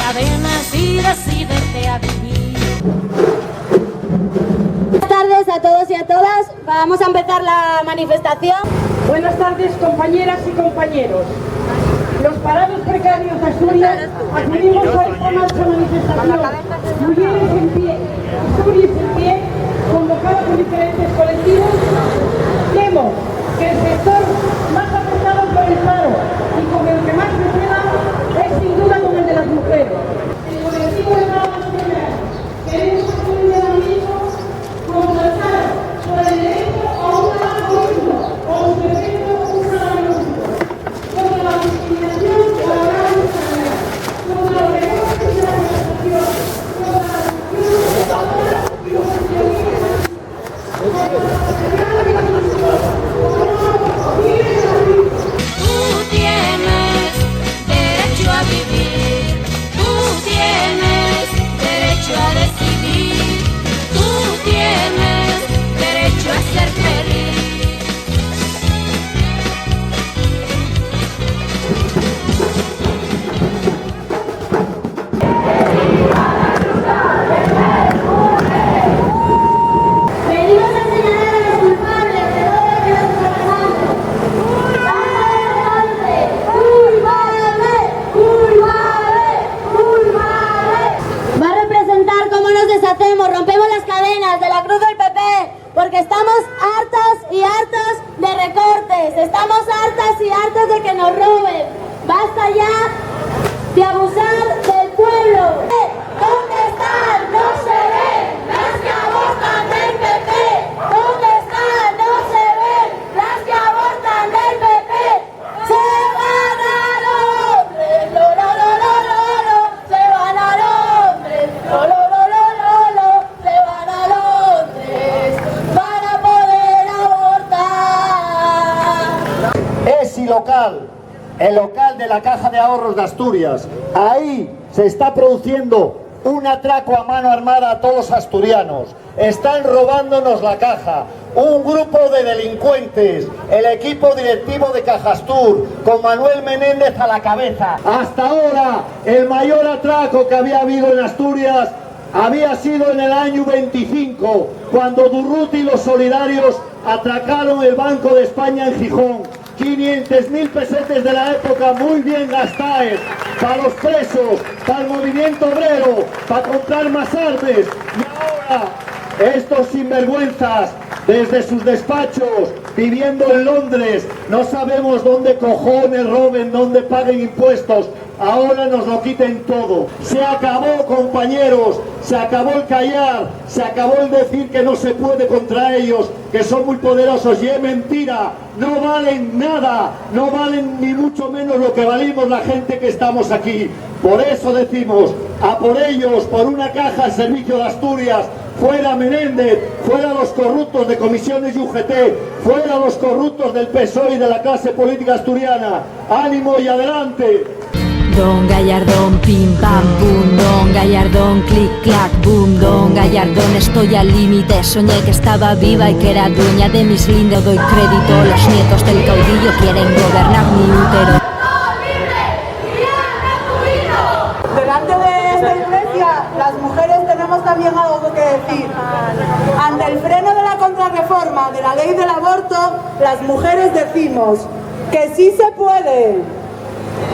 cadenas y decídete a vivir. Buenas tardes a todos y a todas. Vamos a empezar la manifestación. Buenas tardes, compañeras y compañeros. Los parados precarios de Asturias acudimos a esta marcha manifestación. Mujeres en pie, Asturias en pie, convocada por diferentes colectivos. Vemos que el sector más afectado por el paro y con el que más se queda es sin duda con el de las mujeres. El colectivo de las mujeres queremos construir ahora mismo como luchar por el derecho a un trabajo digno, o un derecho a un salario justo, contra la discriminación laboral y salarial, contra los recortes de la prestación, contra la Tú tienes derecho a vivir, tú tienes derecho a decidir, tú tienes derecho a ser feliz. Venimos a señalar a los culpables de todo lo que nos trabajamos. Va a representar cómo nos deshacemos, rompemos las cadenas de la cruz del PP, porque estamos hartas y hartos de recortes, estamos hartas y hartos de que nos roben. Basta ya de abusar del pueblo. ¿Dónde están? No se ven las que abortan del PP. ¿Dónde están? No se ven las que abortan del PP. Se van a Londres, lo, se van a Londres, lo, se van a Londres para poder abortar. Es ilocal, el local de la Caja de Ahorros de Asturias. Ahí se está produciendo un atraco a mano armada a todos los asturianos. Están robándonos la caja. Un grupo de delincuentes, el equipo directivo de Cajastur, con Manuel Menéndez a la cabeza. Hasta ahora, el mayor atraco que había habido en Asturias había sido en el año 25, cuando Durruti y los solidarios atracaron el Banco de España en Gijón. 500.000 pesetes de la época muy bien gastadas para los presos, para el movimiento obrero, para comprar más armas. Y ahora estos sinvergüenzas desde sus despachos, viviendo en Londres, no sabemos dónde cojones roben, dónde paguen impuestos. Ahora nos lo quiten todo. Se acabó, compañeros, se acabó el callar, se acabó el decir que no se puede contra ellos, que son muy poderosos, y es mentira. No valen nada, no valen ni mucho menos lo que valimos la gente que estamos aquí. Por eso decimos, a por ellos, por una caja al servicio de Asturias. Fuera Menéndez, fuera los corruptos de comisiones y UGT, fuera los corruptos del PSOE y de la clase política asturiana. ¡Ánimo y adelante! Don Gallardón, pim pam pum, Don Gallardón, clic clac boom, Don Gallardón, estoy al límite, soñé que estaba viva y que era dueña de mis lindes, doy crédito, los nietos del caudillo quieren gobernar mi útero. Delante de esta iglesia, las mujeres tenemos también algo que decir. Ante el freno de la contrarreforma de la ley del aborto, las mujeres decimos que sí se puede,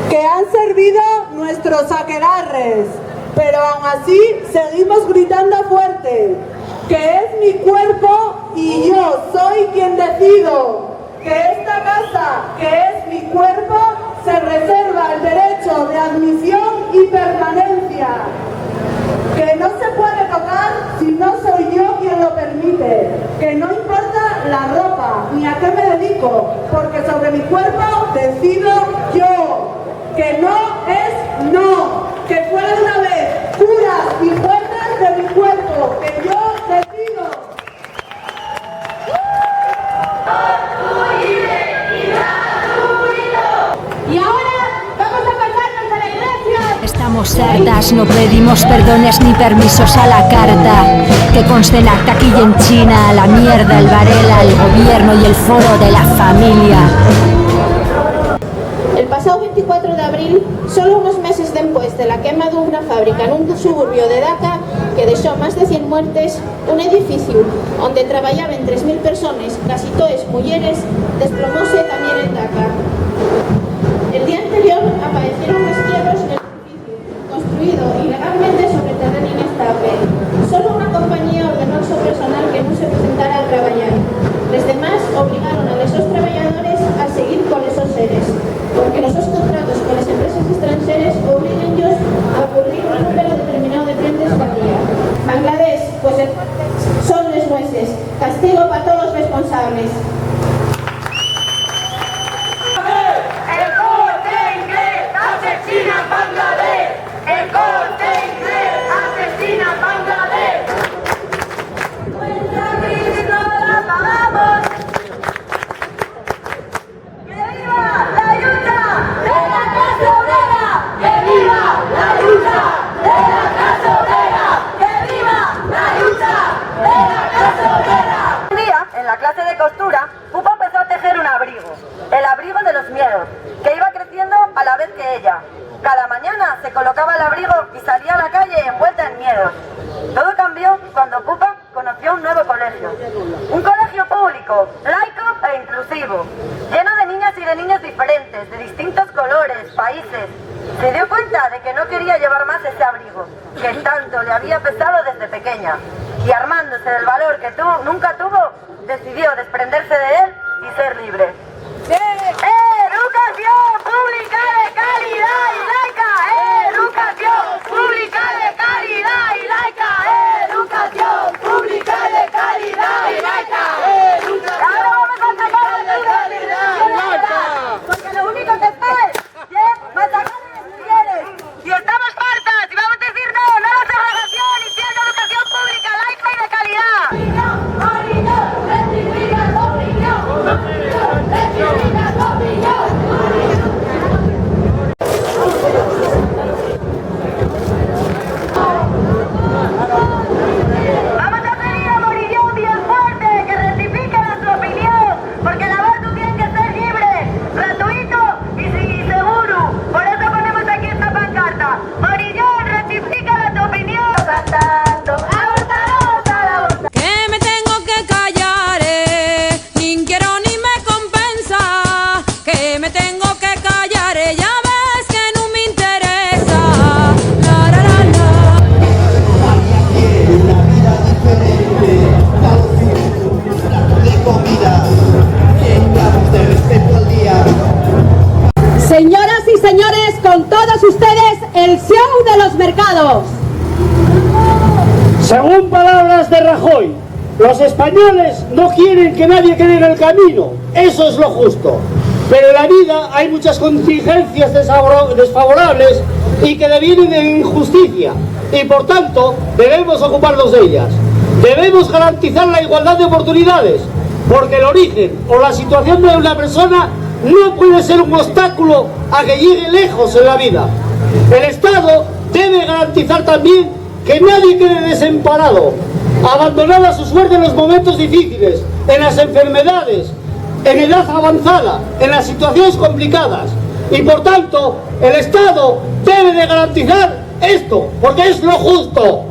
que han servido nuestros aquelarres, pero aún así seguimos gritando fuerte, que es mi cuerpo y yo soy quien decido, que esta casa, que es mi cuerpo, se reserva el derecho de admisión y permanencia, que no se puede tocar si no soy yo quien lo permite, que no importa la ropa ni a qué me dedico, porque sobre mi cuerpo decido yo, que no es no, que fuera de una vez curas y jueces de mi cuerpo, que yo decido. Y ahora vamos a pasarnos a la iglesia. Estamos hartas, no pedimos perdones ni permisos a la carta. Que conste en acta aquí y en China, la mierda, el Varela, el gobierno y el foro de la familia. El pasado 24 de abril, solo unos meses después de la quema d'una fábrica en un suburbio de Dhaka que deixó más de 100 muertes, un edificio donde trabajaban 3.000 personas, casi todas mujeres, desplomóse también en Dhaka. El día anterior aparecieron resquiebros en el edificio, construido ilegalmente sobre terreno inestable. Solo una compañía ordenó a su personal que no se presentara a trabajar. Los demás obligaron a esos trabajadores a seguir con esos seres, porque los contratos con las empresas extranjeras obligan ellos a cubrir un número determinado de clientes cada día. Bangladesh, pues son los jueces. Castigo para todos los responsables. El corte inglés asesina a Bangladesh. El corte inglés asesina a Bangladesh. Nuestra crisis no la pagamos. ¡Que viva la lucha de la clase obrera! ¡Que viva la lucha de la clase obrera! ¡Que viva la lucha de la clase obrera! Un día, en la clase de costura, Pupa empezó a tejer un abrigo, el abrigo de los miedos, que iba creciendo a la vez que ella. Cada mañana se colocaba el abrigo y salía a la calle envuelta en miedos. Todo cambió cuando Pupa conoció un nuevo colegio. Un colegio público, laico e inclusivo, lleno de niñas y de niños diferentes, de distintos colores, países. Se dio cuenta de que no quería llevar más ese abrigo, que tanto le había pesado desde pequeña. Y armándose del valor que nunca tuvo, decidió desprenderse de él y ser libre. ¡Educación pública de calidad y laica! ¡Educación pública de calidad y laica! ¡Educación pública de calidad y laica! ¡Ahora vamos a sacar la porque lo único que estáis es machacar a las mujeres! ¡Y estamos fartas! ¡Y vamos a decir no! ¡No a la segregación! ¡Y siendo educación pública laica y de calidad! Vamos a pedir a Morillón bien fuerte que rectifique nuestra opinión, porque el aborto tiene que ser libre, gratuito y seguro. Por eso ponemos aquí esta pancarta. Morillón, rectifica tu opinión. Cantando, abortaremos al abortar. Que me tengo que callar, ni quiero ni me compensa. Que me tengo que callar, ya ves que no me interesa. La, la, la, la. Señoras y señores, con todos ustedes, el show de los mercados. Según palabras de Rajoy, los españoles no quieren que nadie quede en el camino. Eso es lo justo. Pero en la vida hay muchas contingencias desfavorables y que devienen de injusticia. Y por tanto, debemos ocuparnos de ellas. Debemos garantizar la igualdad de oportunidades, porque el origen o la situación de una persona no puede ser un obstáculo a que llegue lejos en la vida. El Estado debe garantizar también que nadie quede desamparado, abandonado a su suerte en los momentos difíciles, en las enfermedades, en edad avanzada, en las situaciones complicadas. Y por tanto, el Estado debe de garantizar esto, porque es lo justo.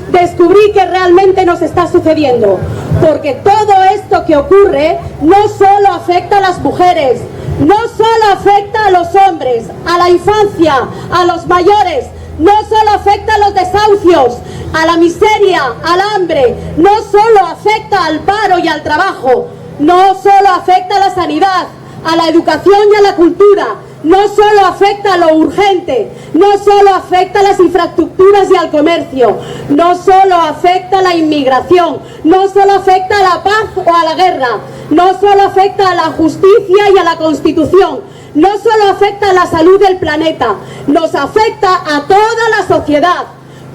Descubrí que realmente nos está sucediendo, porque todo esto que ocurre no solo afecta a las mujeres, no solo afecta a los hombres, a la infancia, a los mayores, no solo afecta a los desahucios, a la miseria, al hambre, no solo afecta al paro y al trabajo, no solo afecta a la sanidad, a la educación y a la cultura, no solo afecta a lo urgente, no solo afecta a las infraestructuras y al comercio, no solo afecta a la inmigración, no solo afecta a la paz o a la guerra, no solo afecta a la justicia y a la Constitución, no solo afecta a la salud del planeta, nos afecta a toda la sociedad.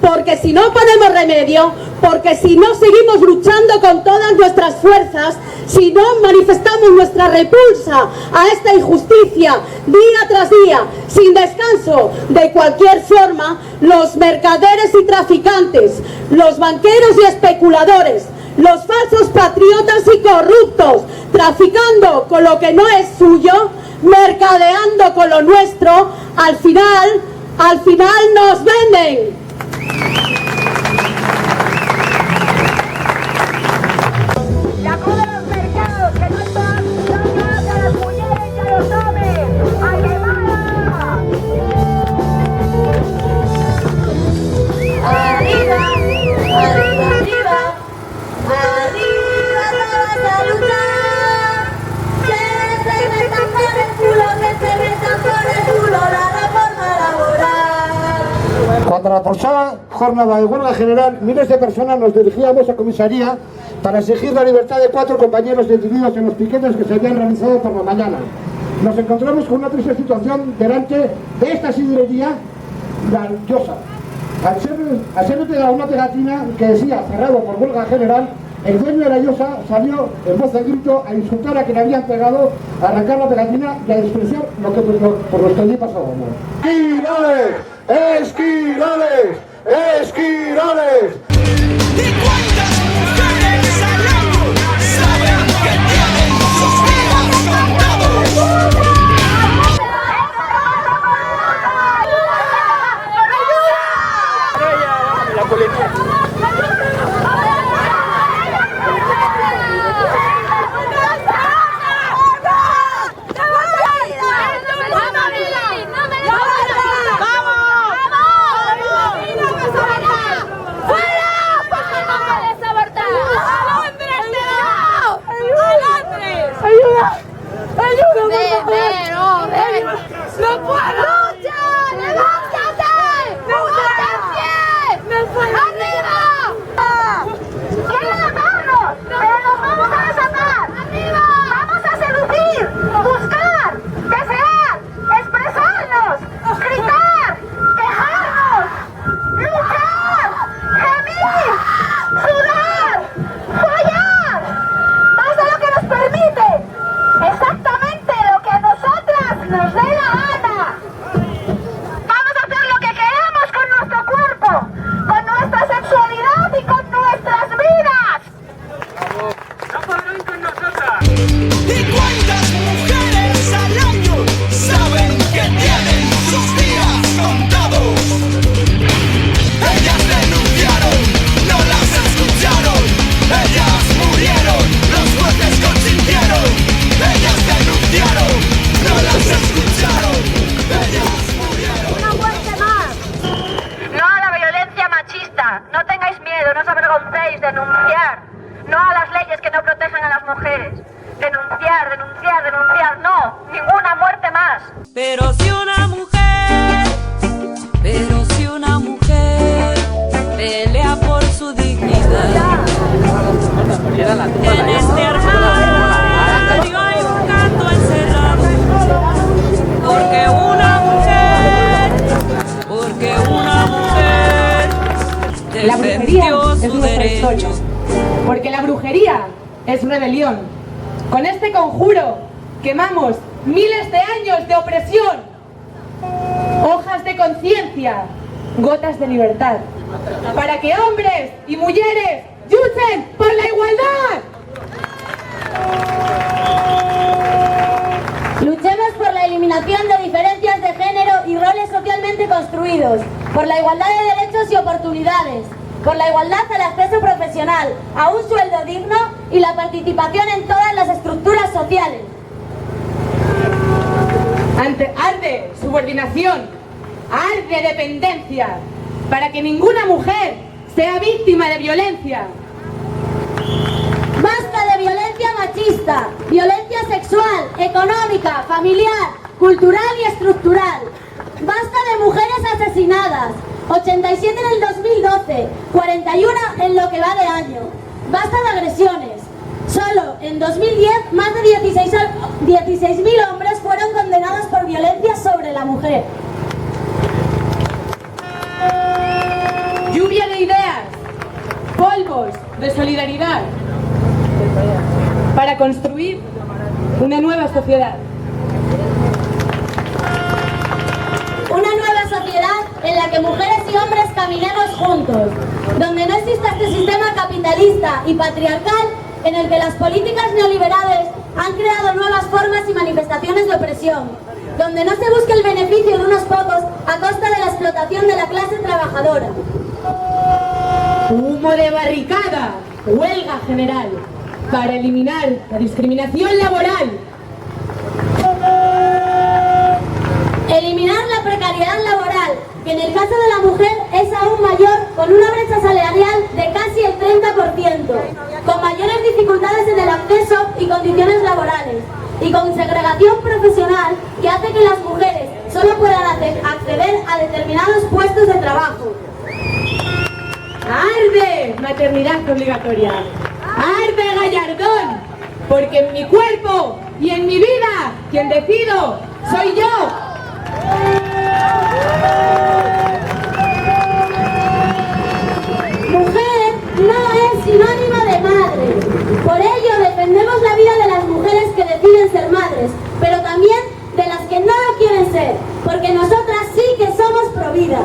Porque si no ponemos remedio, porque si no seguimos luchando con todas nuestras fuerzas, si no manifestamos nuestra repulsa a esta injusticia día tras día, sin descanso, de cualquier forma, los mercaderes y traficantes, los banqueros y especuladores, los falsos patriotas y corruptos, traficando con lo que no es suyo, mercadeando con lo nuestro, al final nos venden. Y acude a los mercados, que no están dando a las mujeres y a los hombres. ¡A quemarla! Arriba, arriba, arriba, arriba todas a luchar. Que se metan por el culo, que se metan por el culo la reforma laboral. Cuando la pasada jornada de huelga general, miles de personas nos dirigíamos a comisaría para exigir la libertad de 4 compañeros detenidos en los piquetes que se habían realizado por la mañana. Nos encontramos con una triste situación delante de esta sidrería, la Llosa. Al ser pegada una pegatina que decía cerrado por huelga general, el dueño de la Llosa salió en voz de grito a insultar a quien habían pegado, a arrancar la pegatina y a despreciar lo que por nuestro día pasábamos. ¡Esquirales! ¡Esquirales! ¡Esquirales! ¿De cuántas mujeres al año saben que tienen sus días contados? ¡No puedo! ¡Lucha! ¡Levántate! ¡Ponte en pie! ¡Arriba! ¡Quieren matarnos! ¡Pero nos vamos a desatar! ¡Arriba! ¡Vamos a seducir! ¡Buscar! ¡Desear! ¡Expresarnos! ¡Gritar! ¡Quejarnos! ¡Luchar! ¡Gemir! ¡Sudar! ¡follar! ¡Más de lo que nos permite! ¡Exactamente lo que a nosotras nos dé la gana! ¡Vamos a hacer lo que queramos con nuestro cuerpo, con nuestra sexualidad y con nuestras vidas! ¡No podrán con nosotras! ¿De cuántas mujeres al año saben que tienen sus días contados? Ellas denunciaron, no las escucharon. Ellas murieron, los jueces consintieron. Ellas denunciaron, no las escucharon. Ellas murieron. ¡Una muerte más! No a la violencia machista. No tengáis miedo, no os avergoncéis. Denunciar. No a las leyes que no protegen a las mujeres. Denunciar, denunciar, denunciar. No, ninguna muerte más. Pero si una mujer pelea por su dignidad, en este armario hay un gato encerrado, porque una mujer defendió su derecho. Porque la brujería es rebelión. Con este conjuro quemamos miles de años de opresión, hojas de conciencia, gotas de libertad, para que hombres y mujeres luchen por la igualdad. Luchemos por la eliminación de diferencias de género y roles socialmente construidos, por la igualdad de derechos y oportunidades, por la igualdad al acceso profesional, a un sueldo digno y la participación en todas las estructuras sociales. Arde subordinación, arde dependencia, para que ninguna mujer sea víctima de violencia. Basta de violencia machista, violencia sexual, económica, familiar, cultural y estructural. Basta de mujeres asesinadas, 87 en el 2012, 41 en lo que va de año. Basta de agresiones. Solo en 2010 más de 16.000 hombres fueron condenados por violencia sobre la mujer. Lluvia de ideas, polvos de solidaridad, para construir una nueva sociedad. Una nueva sociedad en la que mujeres y hombres caminemos juntos, donde no exista este sistema capitalista y patriarcal en el que las políticas neoliberales han creado nuevas formas y manifestaciones de opresión, donde no se busca el beneficio de unos pocos a costa de la explotación de la clase trabajadora. Humo de barricada, huelga general, para eliminar la discriminación laboral. Eliminar la precariedad laboral, que en el caso de la mujer es aún mayor, con una brecha salarial de casi el 30%, con mayores dificultades en el acceso y condiciones laborales, y con segregación profesional que hace que las mujeres solo puedan acceder a determinados puestos de trabajo. ¡Arde maternidad obligatoria! ¡Arde Gallardón! Porque en mi cuerpo y en mi vida quien decido soy yo. Mujer no es sinónimo de madre. Por ello defendemos la vida de las mujeres que deciden ser madres, pero también de las que no lo quieren ser, porque nosotras sí que somos pro vida.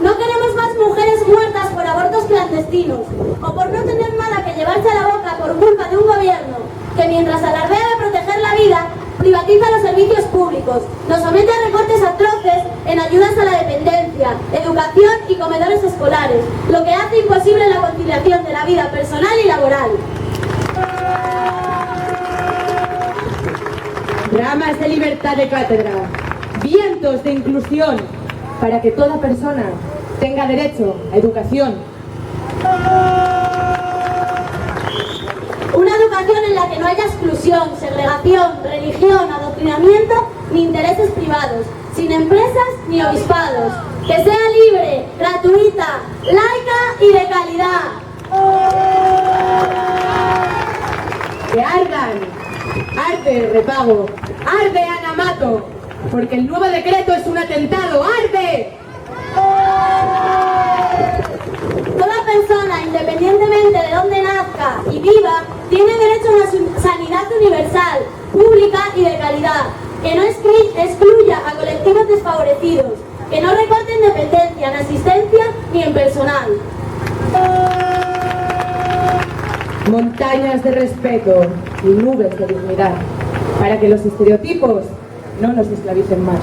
No queremos más mujeres muertas por abortos clandestinos o por no tener nada que llevarse a la boca por culpa de un gobierno que, mientras alardea de proteger la vida, privatiza los servicios públicos, nos somete a recortes atroces en ayudas a la dependencia, educación y comedores escolares, lo que hace imposible la conciliación de la vida personal y laboral. Ramas de libertad de cátedra, vientos de inclusión, para que toda persona tenga derecho a educación. Una educación en la que no haya exclusión, segregación, religión, adoctrinamiento ni intereses privados, sin empresas ni obispados, que sea libre, gratuita, laica y de calidad. Que ardan. Arde repago, arde Ana Mato, porque el nuevo decreto es un atentado. ¡Arde! Toda persona, independientemente de dónde nazca y viva, tiene derecho a una sanidad universal, pública y de calidad, que no excluya a colectivos desfavorecidos, que no recorte en dependencia, en asistencia ni en personal. Montañas de respeto y nubes de dignidad, para que los estereotipos no nos esclavicen más.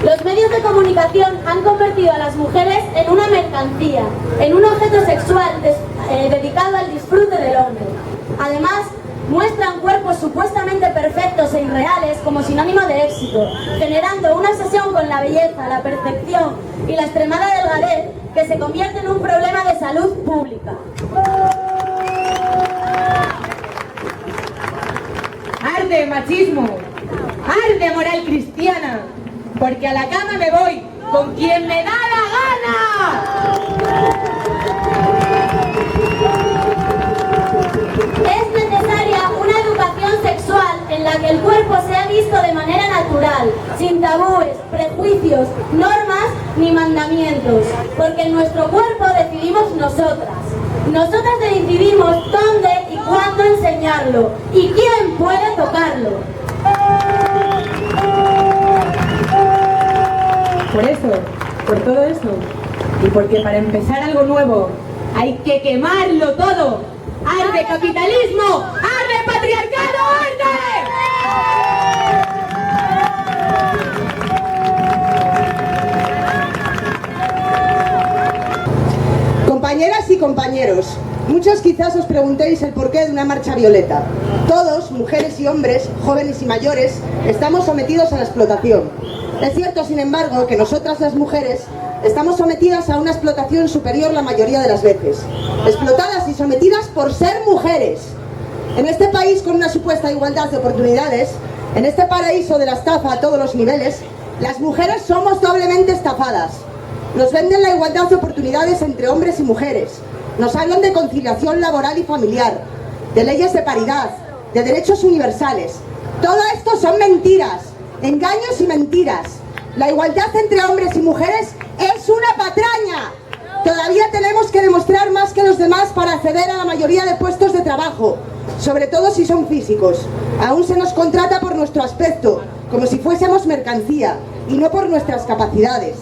Los medios de comunicación han convertido a las mujeres en una mercancía, en un objeto sexual dedicado al disfrute del hombre. Además, muestran cuerpos supuestamente perfectos e irreales como sinónimo de éxito, generando una obsesión con la belleza, la perfección y la extremada delgadez que se convierte en un problema de salud pública. Arde machismo, arde moral cristiana, porque a la cama me voy con quien me da la gana. Es necesaria una educación sexual en la que el cuerpo sea visto de manera natural, sin tabúes, prejuicios, normas ni mandamientos, porque en nuestro cuerpo decidimos nosotras. Nosotras decidimos dónde y cuándo enseñarlo y quién puede tocarlo. Por eso, por todo eso, y porque para empezar algo nuevo hay que quemarlo todo. ¡Arde capitalismo! ¡Arde patriarcado! ¡Arde! Compañeras y compañeros, muchos quizás os preguntéis el porqué de una marcha violeta. Todos, mujeres y hombres, jóvenes y mayores, estamos sometidos a la explotación. Es cierto, sin embargo, que nosotras las mujeres estamos sometidas a una explotación superior la mayoría de las veces. Explotadas y sometidas por ser mujeres. En este país con una supuesta igualdad de oportunidades, en este paraíso de la estafa a todos los niveles, las mujeres somos doblemente estafadas. Nos venden la igualdad de oportunidades entre hombres y mujeres. Nos hablan de conciliación laboral y familiar, de leyes de paridad, de derechos universales. Todo esto son mentiras, engaños y mentiras. La igualdad entre hombres y mujeres es una patraña. Todavía tenemos que demostrar más que los demás para acceder a la mayoría de puestos de trabajo, sobre todo si son físicos. Aún se nos contrata por nuestro aspecto, como si fuésemos mercancía, y no por nuestras capacidades.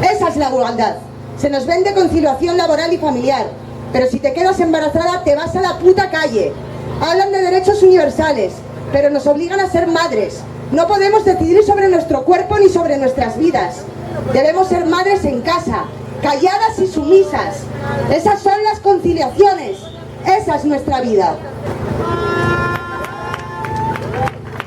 Esa es la igualdad. Se nos vende conciliación laboral y familiar, pero si te quedas embarazada te vas a la puta calle. Hablan de derechos universales, pero nos obligan a ser madres. No podemos decidir sobre nuestro cuerpo ni sobre nuestras vidas. Debemos ser madres en casa, calladas y sumisas. Esas son las conciliaciones. Esa es nuestra vida.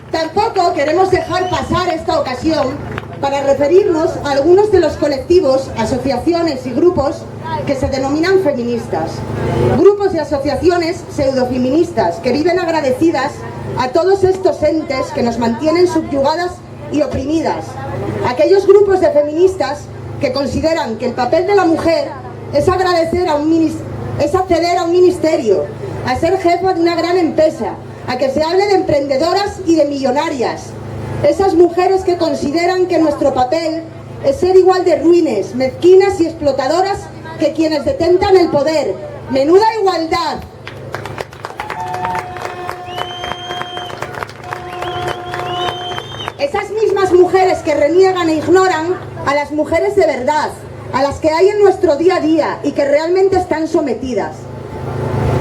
Tampoco queremos dejar pasar esta ocasión para referirnos a algunos de los colectivos, asociaciones y grupos que se denominan feministas. Grupos y asociaciones pseudofeministas que viven agradecidas a todos estos entes que nos mantienen subyugadas y oprimidas. Aquellos grupos de feministas que consideran que el papel de la mujer es acceder a un ministerio, a ser jefa de una gran empresa, a que se hable de emprendedoras y de millonarias. Esas mujeres que consideran que nuestro papel es ser igual de ruines, mezquinas y explotadoras que quienes detentan el poder. ¡Menuda igualdad! Esas mismas mujeres que reniegan e ignoran a las mujeres de verdad, a las que hay en nuestro día a día y que realmente están sometidas.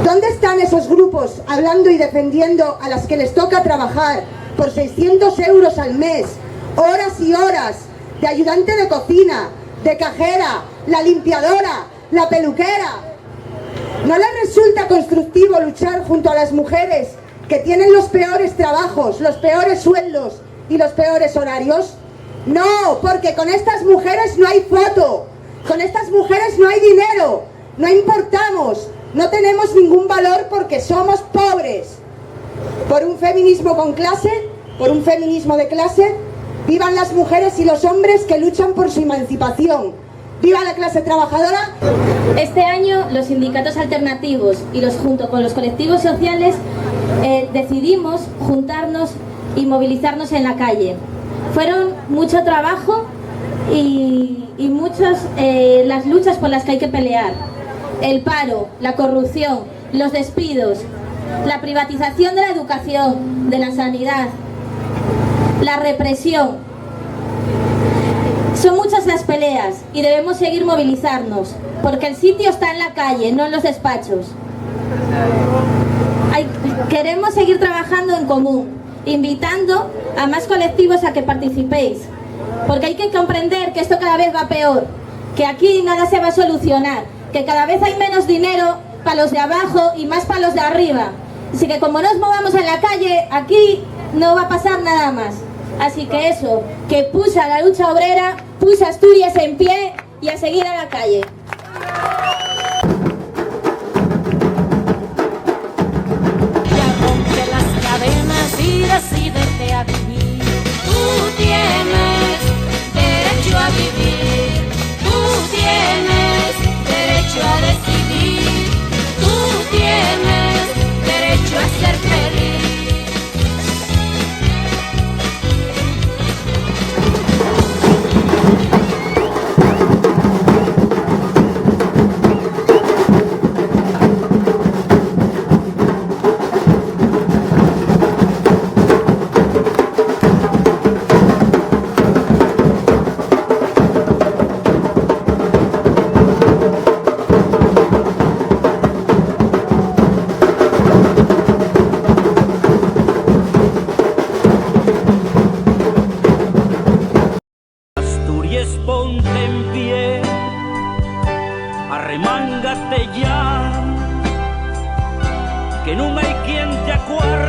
¿Dónde están esos grupos hablando y defendiendo a las que les toca trabajar por 600 euros al mes, horas y horas, de ayudante de cocina, de cajera, la limpiadora, la peluquera? ¿No les resulta constructivo luchar junto a las mujeres que tienen los peores trabajos, los peores sueldos y los peores horarios? No, porque con estas mujeres no hay foto, con estas mujeres no hay dinero, no importamos, no tenemos ningún valor porque somos pobres. Por un feminismo con clase, por un feminismo de clase, vivan las mujeres y los hombres que luchan por su emancipación. ¡Viva la clase trabajadora! Este año los sindicatos alternativos y junto con los colectivos sociales decidimos juntarnos y movilizarnos en la calle. Fueron mucho trabajo y muchas las luchas por las que hay que pelear. El paro, la corrupción, los despidos, la privatización de la educación, de la sanidad, la represión. Son muchas las peleas y debemos seguir movilizarnos, porque el sitio está en la calle, no en los despachos. Queremos seguir trabajando en común, invitando a más colectivos a que participéis, porque hay que comprender que esto cada vez va peor, que aquí nada se va a solucionar, que cada vez hay menos dinero para los de abajo y más para los de arriba. Así que como nos movamos en la calle, aquí no va a pasar nada más. Así que eso, que pusa la lucha obrera, pusa Asturias en pie y a seguir a la calle. Ya rompe las cadenas y decídete a vivir. Tú tienes derecho a vivir. Tú tienes derecho a decidir. Tú tienes derecho a ser feliz. Ponte en pie, arremángate ya, que no hay quien te acuerde.